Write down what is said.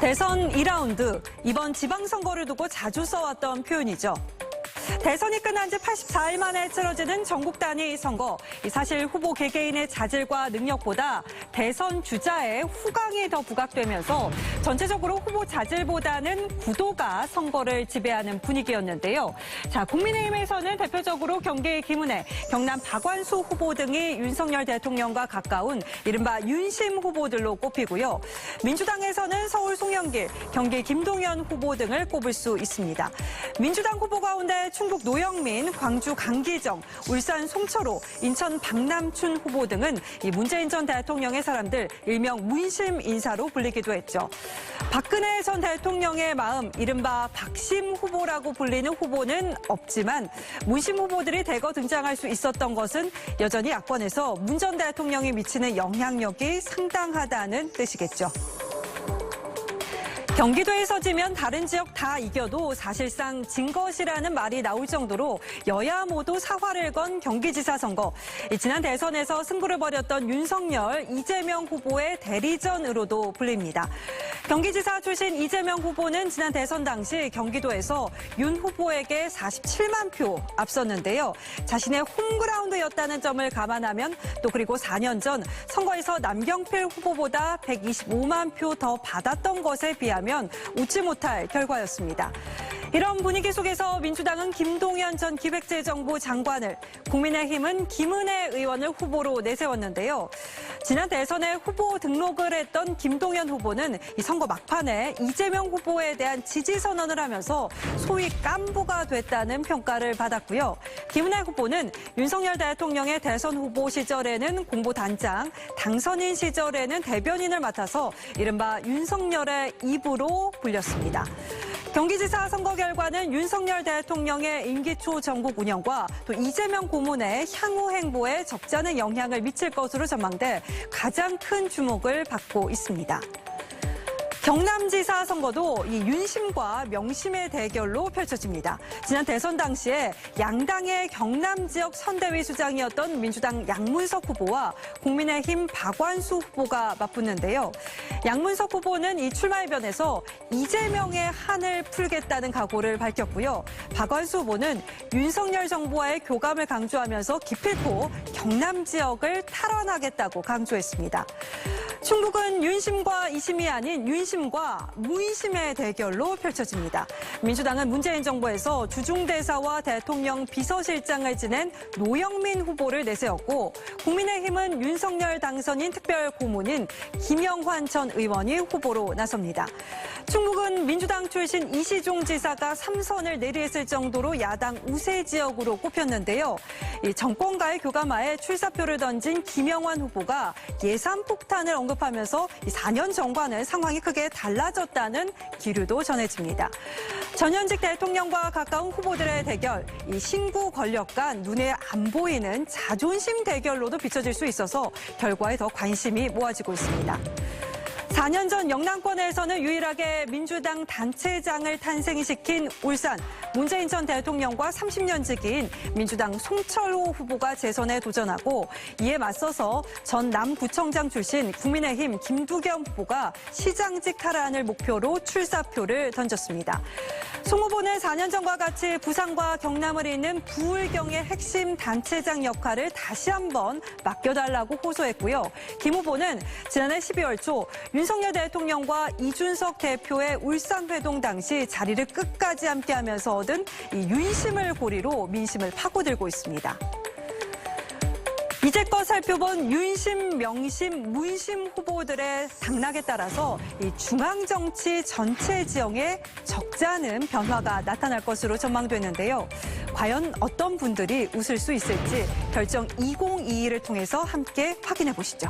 대선 2라운드, 이번 지방선거를 두고 자주 써왔던 표현이죠. 대선이 끝난 지 84일 만에 치러지는 전국 단위 선거. 사실 후보 개개인의 자질과 능력보다 대선 주자의 후광이 더 부각되면서 전체적으로 후보 자질보다는 구도가 선거를 지배하는 분위기였는데요. 자, 국민의힘에서는 대표적으로 경기 김은혜, 경남 박완수 후보 등이 윤석열 대통령과 가까운 이른바 윤심 후보들로 꼽히고요. 민주당에서는 서울 송영길, 경기 김동연 후보 등을 꼽을 수 있습니다. 민주당 후보 가운데 충북 노영민, 광주 강기정, 울산 송철호, 인천 박남춘 후보 등은 이 문재인 전 대통령의 사람들, 일명 문심 인사로 불리기도 했죠. 박근혜 전 대통령의 마음, 이른바 박심 후보라고 불리는 후보는 없지만 문심 후보들이 대거 등장할 수 있었던 것은 여전히 야권에서 문 전 대통령이 미치는 영향력이 상당하다는 뜻이겠죠. 경기도에서 지면 다른 지역 다 이겨도 사실상 진 것이라는 말이 나올 정도로 여야 모두 사활을 건 경기지사 선거. 지난 대선에서 승부를 벌였던 윤석열, 이재명 후보의 대리전으로도 불립니다. 경기지사 출신 이재명 후보는 지난 대선 당시 경기도에서 윤 후보에게 47만 표 앞섰는데요. 자신의 홈그라운드였다는 점을 감안하면 또 그리고 4년 전 선거에서 남경필 후보보다 125만 표 더 받았던 것에 비하면 웃지 못할 결과였습니다. 이런 분위기 속에서 민주당은 김동연 전 기획재정부 장관을, 국민의힘은 김은혜 의원을 후보로 내세웠는데요. 지난 대선에 후보 등록을 했던 김동연 후보는 이 선거 막판에 이재명 후보에 대한 지지 선언을 하면서 소위 깐부가 됐다는 평가를 받았고요. 김은혜 후보는 윤석열 대통령의 대선 후보 시절에는 공보단장, 당선인 시절에는 대변인을 맡아서 이른바 윤석열의 입으로 불렸습니다. 경기지사 선거 결과는 윤석열 대통령의 임기 초 전국 운영과 또 이재명 고문의 향후 행보에 적지 않은 영향을 미칠 것으로 전망돼 가장 큰 주목을 받고 있습니다. 경남지사 선거도 이 윤심과 명심의 대결로 펼쳐집니다. 지난 대선 당시에 양당의 경남 지역 선대위 수장이었던 민주당 양문석 후보와 국민의힘 박완수 후보가 맞붙는데요. 양문석 후보는 이 출마해변에서 이재명의 한을 풀겠다는 각오를 밝혔고요. 박완수 후보는 윤석열 정부와의 교감을 강조하면서 기필코 경남 지역을 탈환하겠다고 강조했습니다. 충북은 윤심과 이심이 아닌 윤심과 무인심의 대결로 펼쳐집니다. 민주당은 문재인 정부에서 주중대사와 대통령 비서실장을 지낸 노영민 후보를 내세웠고, 국민의힘은 윤석열 당선인 특별고문인 김영환 전 의원이 후보로 나섭니다. 충북은 민주당 출신 이시종 지사가 3선을 내리했을 정도로 야당 우세 지역으로 꼽혔는데요. 이 정권과의 교감하에 출사표를 던진 김영환 후보가 예산 폭탄을 언급하면서 4년 전과는 상황이 크게 달라졌다는 기류도 전해집니다. 전현직 대통령과 가까운 후보들의 대결, 이 신구 권력 간 눈에 안 보이는 자존심 대결로도 비춰질 수 있어서 결과에 더 관심이 모아지고 있습니다. 4년 전 영남권에서는 유일하게 민주당 단체장을 탄생시킨 울산, 문재인 전 대통령과 30년 지기인 민주당 송철호 후보가 재선에 도전하고, 이에 맞서서 전 남구청장 출신 국민의힘 김두겸 후보가 시장직 탈환을 목표로 출사표를 던졌습니다. 송 후보는 4년 전과 같이 부산과 경남을 잇는 부울경의 핵심 단체장 역할을 다시 한번 맡겨달라고 호소했고요. 김 후보는 지난해 12월 초 윤석열 대통령과 이준석 대표의 울산회동 당시 자리를 끝까지 함께하면서 얻은 이 윤심을 고리로 민심을 파고들고 있습니다. 이제껏 살펴본 윤심, 명심, 문심 후보들의 당락에 따라서 이 중앙정치 전체 지형에 적지 않은 변화가 나타날 것으로 전망되는데요. 과연 어떤 분들이 웃을 수 있을지 결정 2022를 통해서 함께 확인해 보시죠.